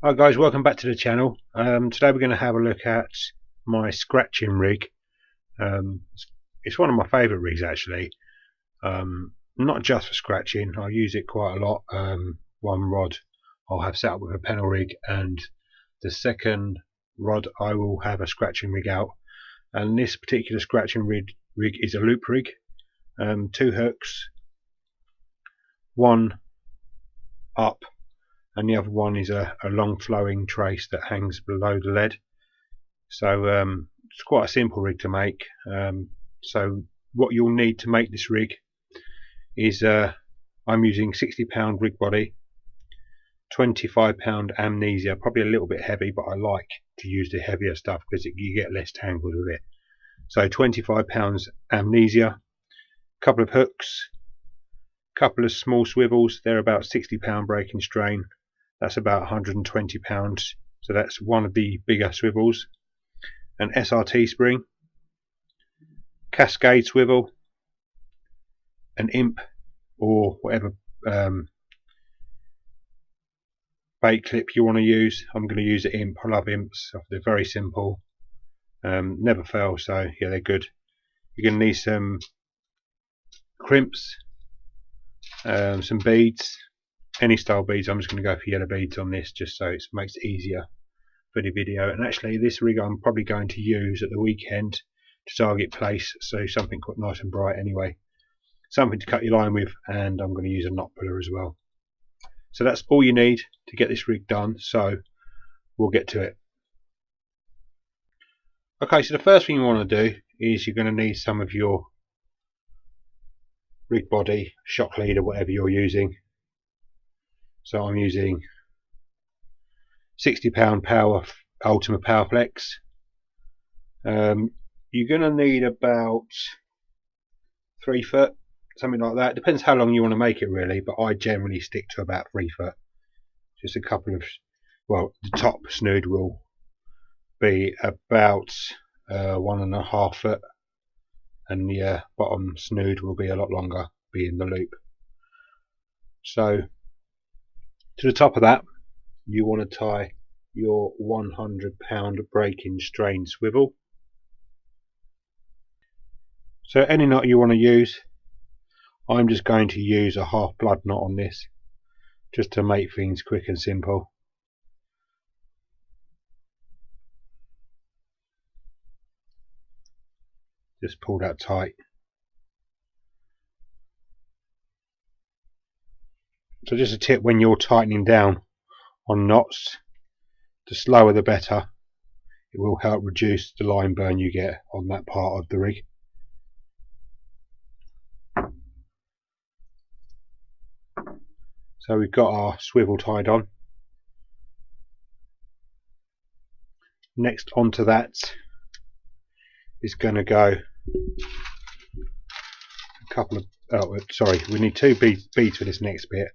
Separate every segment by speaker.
Speaker 1: Hi guys, welcome back to the channel. Today we're going to have a look at my scratching rig. It's one of my favourite rigs actually. Not just for scratching, I use it quite a lot. One rod I'll have set up with a panel rig, and the second rod I will have a scratching rig out. And this particular scratching rig is a loop rig. Two hooks, one up and the other one is a long flowing trace that hangs below the lead. So it's quite a simple rig to make. So what you'll need to make this rig is I'm using £60 rig body, £25 amnesia, probably a little bit heavy, but I like to use the heavier stuff because you get less tangled with it. So £25 amnesia, a couple of hooks, a couple of small swivels, they're about £60 breaking strain. That's about £120, so that's one of the bigger swivels. An SRT spring, cascade swivel, an imp or whatever bait clip you want to use. I'm going to use an imp. I love imps. They're very simple, never fail, so yeah, they're good. You're going to need some crimps, some beads, any style beads. I'm just going to go for yellow beads on this just so it makes it easier for the video. And actually this rig I'm probably going to use at the weekend to target Plaice, so something quite nice and bright anyway. Something to cut your line with, and I'm going to use a knot puller as well. So that's all you need to get this rig done, so we'll get to it. Okay, so the first thing you want to do is you're going to need some of your rig body, shock leader, whatever you're using. So I'm using £60 power Ultima Power Flex. You're going to need about 3 foot, something like that. Depends how long you want to make it really, but I generally stick to about 3 foot. Just a couple of, well, the top snood will be about 1.5 foot, and the bottom snood will be a lot longer, being the loop. So to the top of that you want to tie your 100-pound breaking strain swivel. So any knot you want to use, I'm just going to use a half blood knot on this just to make things quick and simple. Just pull that tight. So just a tip, when you're tightening down on knots, the slower the better. It will help reduce the line burn you get on that part of the rig. So we've got our swivel tied on. Next onto that is going to go a couple of, oh sorry, we need 2 beads for this next bit.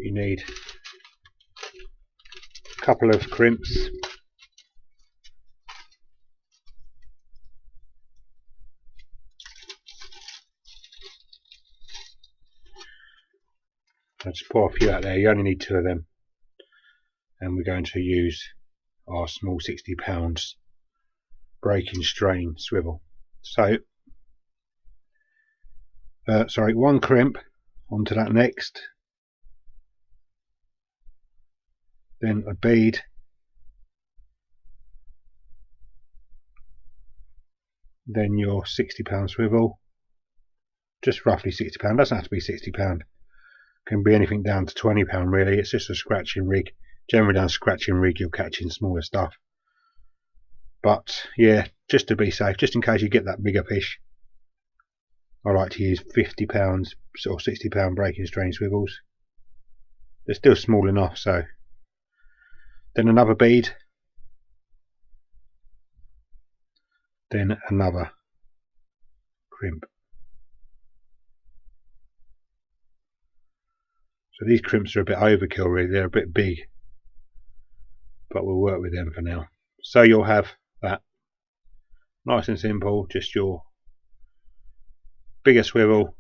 Speaker 1: You need a couple of crimps, I'll just pour a few out there. You only need 2 of them, and we're going to use our small £60 breaking strain swivel. So sorry, 1 crimp onto that next, then a bead, then your £60 swivel, just roughly £60, doesn't have to be £60, can be anything down to £20 really. It's just a scratching rig. Generally on a scratching rig you're catching smaller stuff, but yeah, just to be safe, just in case you get that bigger fish, I like to use £50 or £60 breaking strain swivels. They're still small enough. So then another bead, then another crimp. So these crimps are a bit overkill really, they're a bit big, but we'll work with them for now. So you'll have that, nice and simple, just your bigger swivel,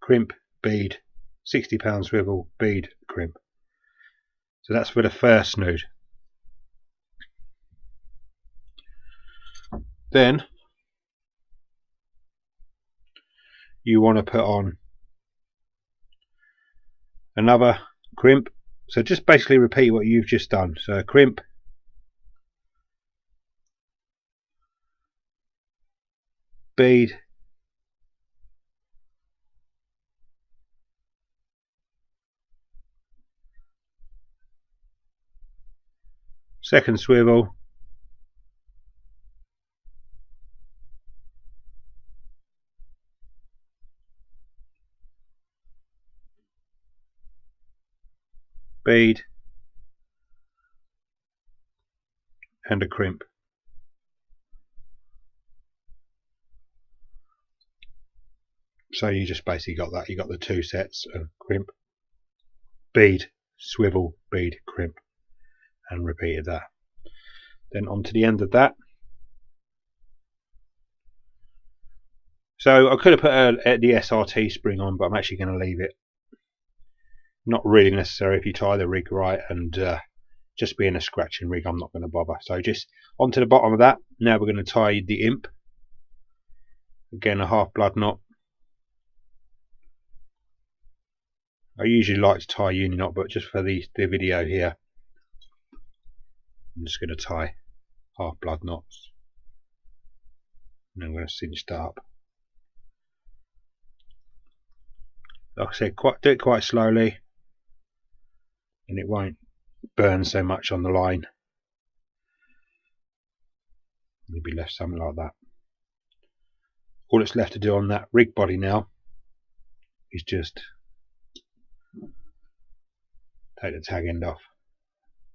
Speaker 1: crimp, bead, 60 pound swivel bead crimp. So that's for the first snood. Then you want to put on another crimp. So just basically repeat what you've just done. So crimp, bead, second swivel, bead, and a crimp. So you just basically got that. You got the two sets of crimp, bead, swivel, bead, crimp, and repeated that. Then on to the end of that. So I could have put the SRT spring on, but I'm actually going to leave it. Not really necessary if you tie the rig right, and just being a scratching rig, I'm not going to bother. So just onto the bottom of that. Now we're going to tie the imp. Again, a half blood knot. I usually like to tie a uni knot, but just for the video here, I'm just going to tie half blood knots. And I'm going to cinch that up. Like I said, do it quite slowly, and it won't burn so much on the line. Maybe left something like that. All that's left to do on that rig body now is just take the tag end off.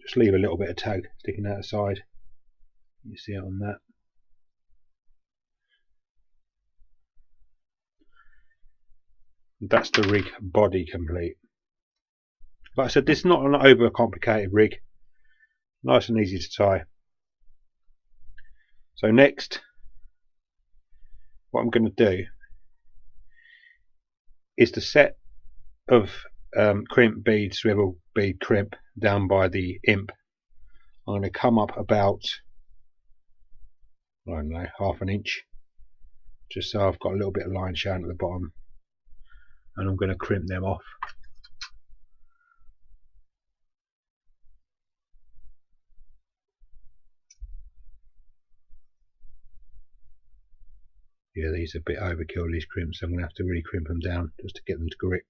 Speaker 1: Just leave a little bit of tag sticking out the side. You see it on that. That's the rig body complete. Like I said, this is not an over complicated rig. Nice and easy to tie. So next, what I'm going to do is the set of crimp, bead, swivel, bead, crimp down by the imp. I'm going to come up about, I don't know, half an inch, just so I've got a little bit of line showing at the bottom, and I'm going to crimp them off. Yeah, these are a bit overkill, these crimps. I'm going to have to really crimp them down just to get them to grip.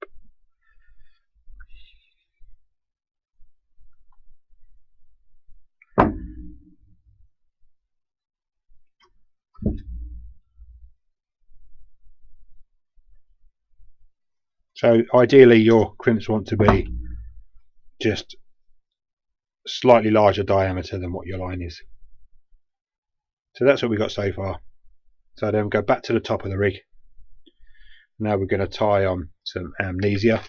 Speaker 1: So ideally your crimps want to be just slightly larger diameter than what your line is. So that's what we got so far. So then go back to the top of the rig. Now we're going to tie on some amnesia.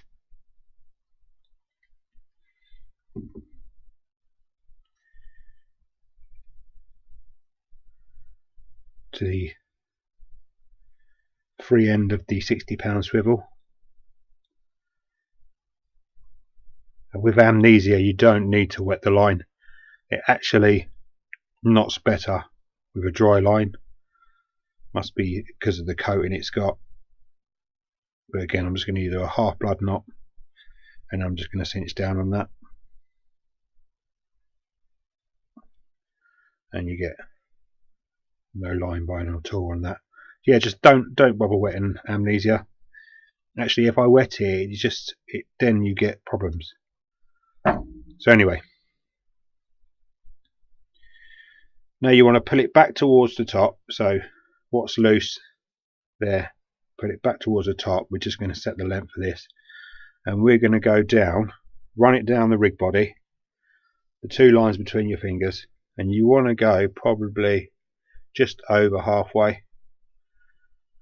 Speaker 1: To the free end of the 60 pound swivel. And with amnesia you don't need to wet the line. It actually knots better with a dry line. Must be because of the coating it's got. But again, I'm just going to do a half blood knot, and I'm just going to cinch down on that, and you get no line binding at all on that. Yeah, just don't bother wetting amnesia. Actually, if I wet it, then you get problems. So anyway, now you want to pull it back towards the top. So what's loose there, put it back towards the top. We're just going to set the length for this, and we're going to go down, run it down the rig body, the two lines between your fingers, and you want to go probably just over halfway,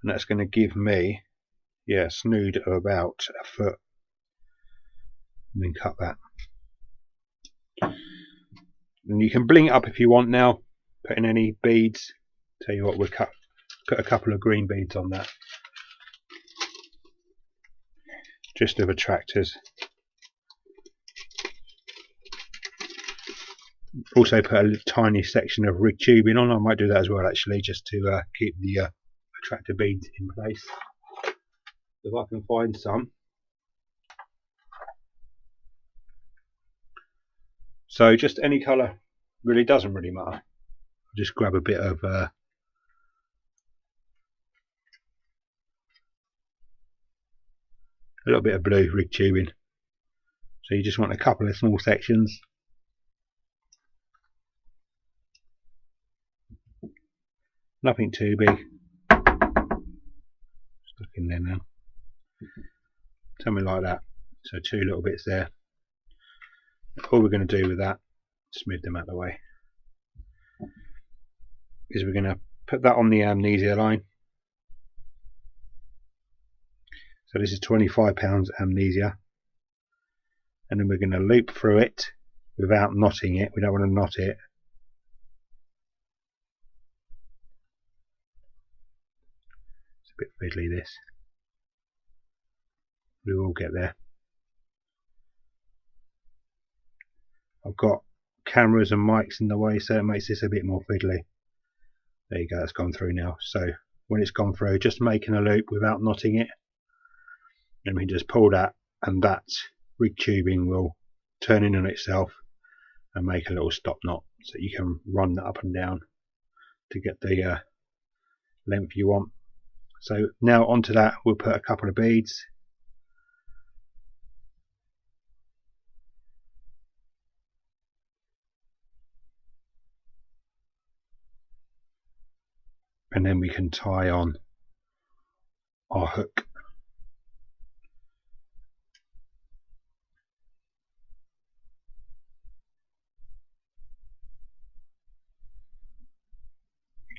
Speaker 1: and that's going to give me, yeah, a snood of about a foot, and then cut that. And you can bling it up if you want now, put in any beads. Tell you what, we'll put a couple of green beads on that. just of attractors. Also put a tiny section of rig tubing on. I might do that as well actually, just to keep the attractor beads in place. If I can find some. So just any colour really doesn't really matter. I'll just grab a bit of a little bit of blue rig tubing. So you just want a couple of small sections. Nothing too big. Stuck in there now. Something like that. So 2 little bits there. All we're going to do with that, just move them out of the way, is we're going to put that on the amnesia line. So this is £25 amnesia, and then we're going to loop through it without knotting it. We don't want to knot it. It's a bit fiddly this. We will get there. I've got cameras and mics in the way, so it makes this a bit more fiddly. There you go, it's gone through now. So when it's gone through, just making a loop without knotting it, and we just pull that, and that rig tubing will turn in on itself and make a little stop knot, so you can run that up and down to get the length you want. So now onto that we'll put a couple of beads. And then we can tie on our hook.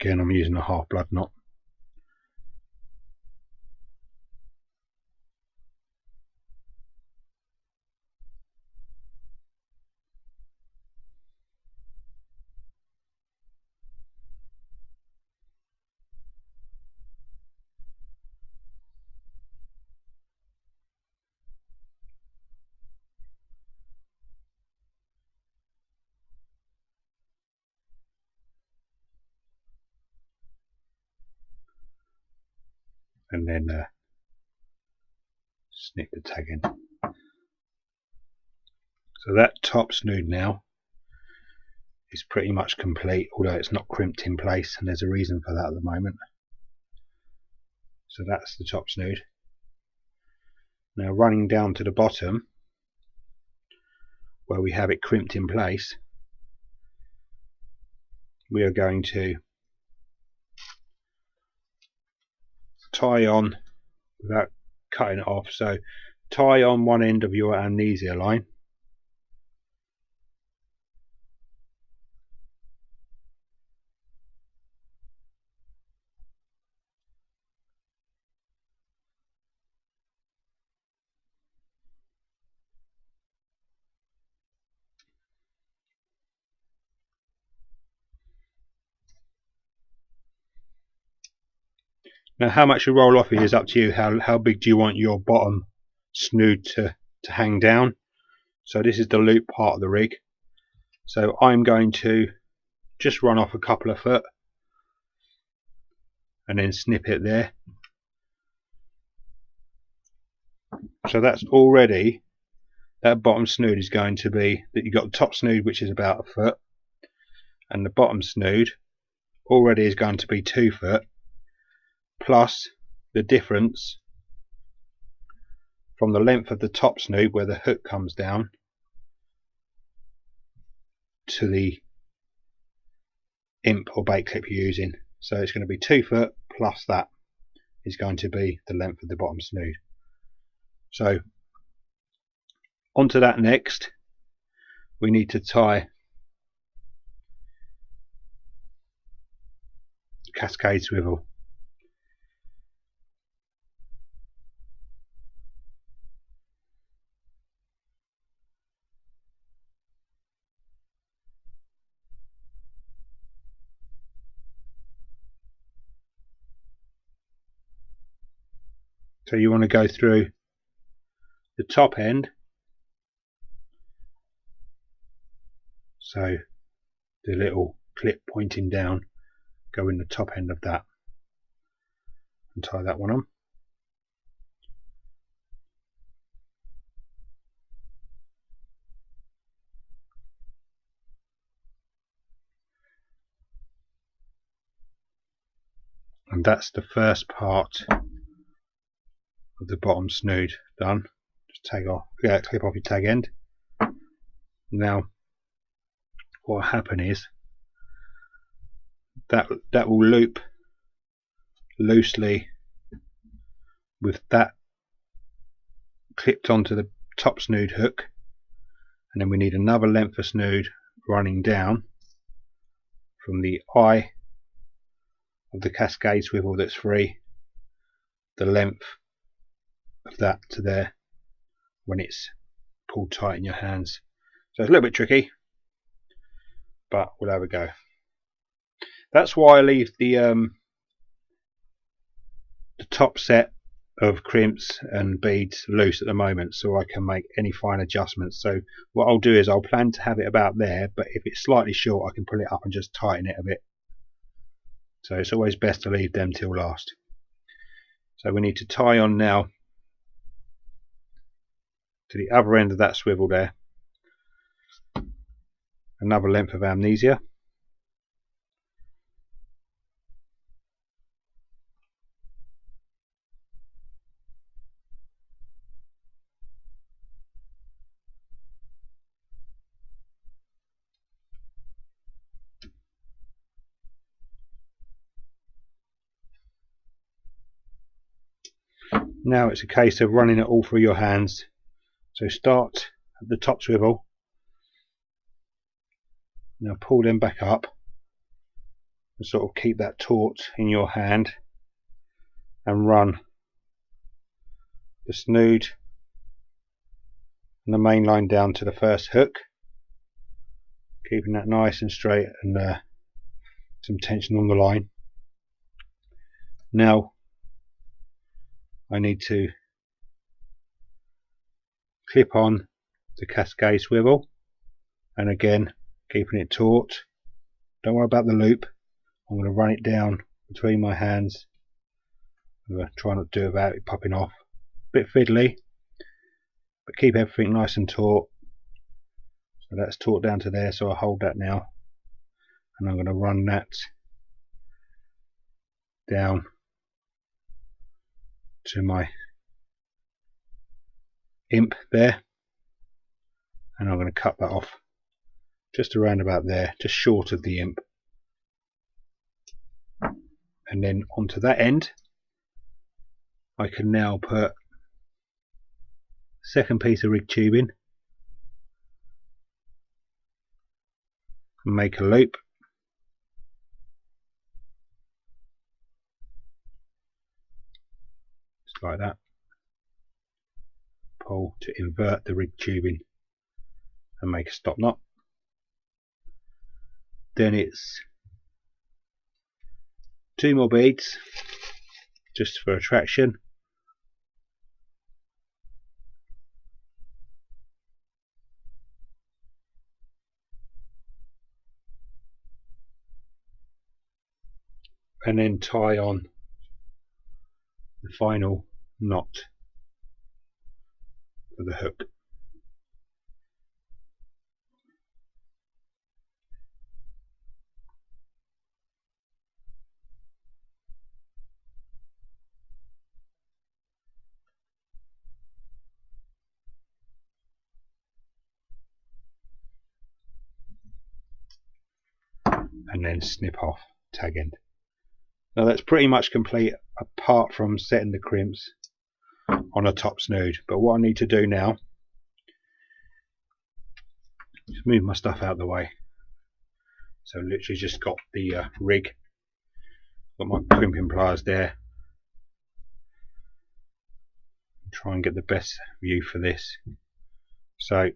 Speaker 1: Again, I'm using a half blood knot. And then snip the tag in. So that top snood now is pretty much complete, although it's not crimped in place, and there's a reason for that at the moment. So that's the top snood. Now running down to the bottom, where we have it crimped in place, we are going to tie on without cutting it off. So tie on one end of your amnesia line, now how much you roll off is up to you. How big do you want your bottom snood to hang down? So this is the loop part of the rig, so I'm going to just run off a couple of foot and then snip it there. So that's already, that bottom snood is going to be, that you've got the top snood which is about a foot, and the bottom snood already is going to be 2 foot, plus the difference from the length of the top snood where the hook comes down to the imp or bait clip you're using. So it's going to be 2 foot plus that is going to be the length of the bottom snood. So onto that next, we need to tie cascade swivel. So you want to go through the top end, so the little clip pointing down, go in the top end of that and tie that one on. And that's the first part of the bottom snood done. Just take off, clip off your tag end. Now what will happen is that will loop loosely with that clipped onto the top snood hook, and then we need another length of snood running down from the eye of the cascade swivel that's free, the length of that to there when it's pulled tight in your hands. So it's a little bit tricky, but we'll have a go. That's why I leave the top set of crimps and beads loose at the moment, so I can make any fine adjustments. So what I'll do is I'll plan to have it about there, but if it's slightly short I can pull it up and just tighten it a bit. So it's always best to leave them till last. So we need to tie on now to the other end of that swivel there another length of amnesia. Now it's a case of running it all through your hands. So start at the top swivel, now pull them back up and sort of keep that taut in your hand and run the snood and the main line down to the first hook, keeping that nice and straight and some tension on the line. Now I need to clip on the cascade swivel, and again keeping it taut. Don't worry about the loop. I'm going to run it down between my hands. I'm going to try not to do it without it popping off. A bit fiddly, but keep everything nice and taut. So that's taut down to there, so I hold that now, and I'm going to run that down to my imp there, and I'm going to cut that off just around about there, just short of the imp, and then onto that end I can now put second piece of rig tubing and make a loop just like that, pull to invert the rig tubing and make a stop knot. Then it's 2 more beads just for attraction, and then tie on the final knot for the hook. And then snip off tag end. Now that's pretty much complete apart from setting the crimps on a top snood, but what I need to do now is move my stuff out of the way. So literally just got the rig, got my crimping pliers there. Try and get the best view for this. So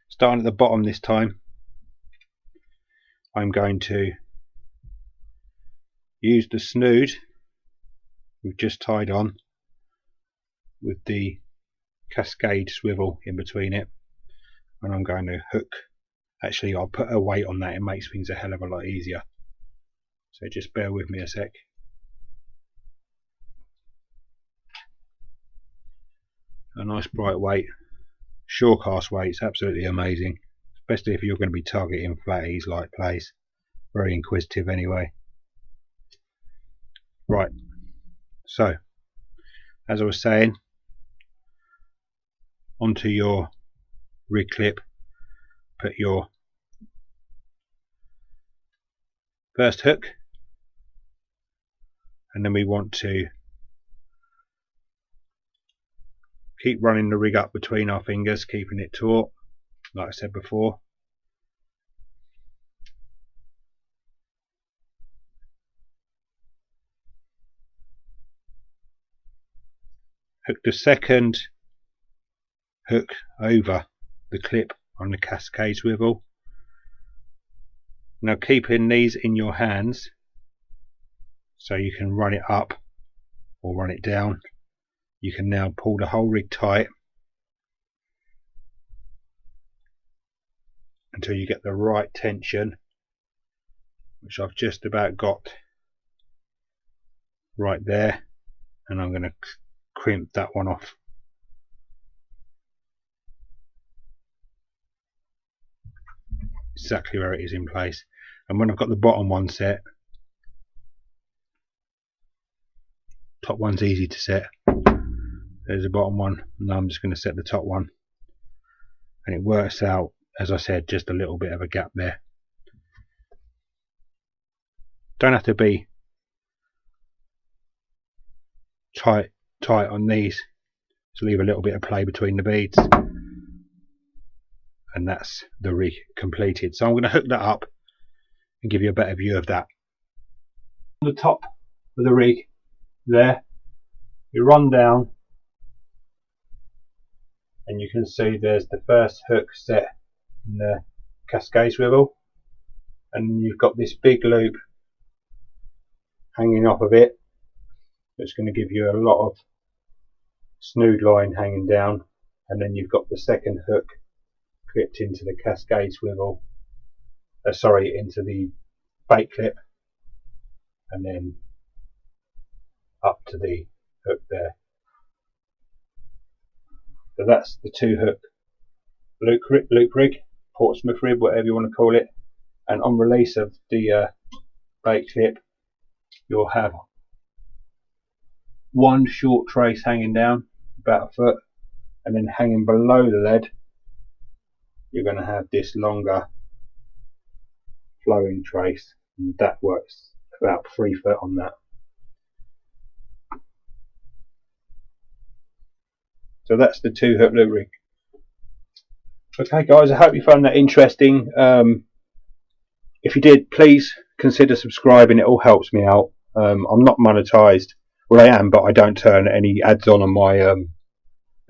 Speaker 1: starting at the bottom this time, I'm going to use the snood we've just tied on with the cascade swivel in between it, and I'm going to hook. Actually, I'll put a weight on that, it makes things a hell of a lot easier, so just bear with me a sec. A nice bright weight, shore cast weight's absolutely amazing, especially if you're going to be targeting flatties like Plaice. Very inquisitive anyway. Right, so as I was saying, onto your rig clip, put your first hook, and then we want to keep running the rig up between our fingers, keeping it taut, like I said before. Hook the second hook over the clip on the cascade swivel. Now keeping these in your hands so you can run it up or run it down, you can now pull the whole rig tight until you get the right tension, which I've just about got right there, and I'm going to crimp that one off. Exactly where it is in place. And when I've got the bottom one set, top one's easy to set. There's the bottom one, and I'm just going to set the top one, and it works out, as I said, just a little bit of a gap there. Don't have to be tight on these, just leave a little bit of play between the beads, and that's the rig completed. So I'm going to hook that up and give you a better view of that. On the top of the rig there, you run down and you can see there's the first hook set in the cascade swivel, and you've got this big loop hanging off of it that's going to give you a lot of snood line hanging down, and then you've got the second hook clipped into the cascade swivel, into the bait clip, and then up to the hook there. So that's the two hook loop rig, Portsmouth rib, whatever you want to call it. And on release of the bait clip, you'll have one short trace hanging down about a foot, and then hanging below the lead you're going to have this longer flowing trace, and that works about 3 foot on that. So that's the two hook loop rig. Okay guys, I hope you found that interesting. If you did, please consider subscribing, it all helps me out. I'm not monetized, well I am, but I don't turn any ads on my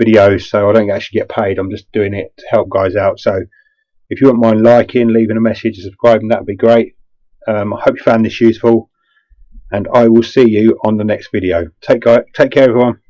Speaker 1: videos, so I don't actually get paid. I'm just doing it to help guys out. So if you wouldn't mind liking, leaving a message, subscribing, that would be great. I hope you found this useful, and I will see you on the next video. Take care everyone.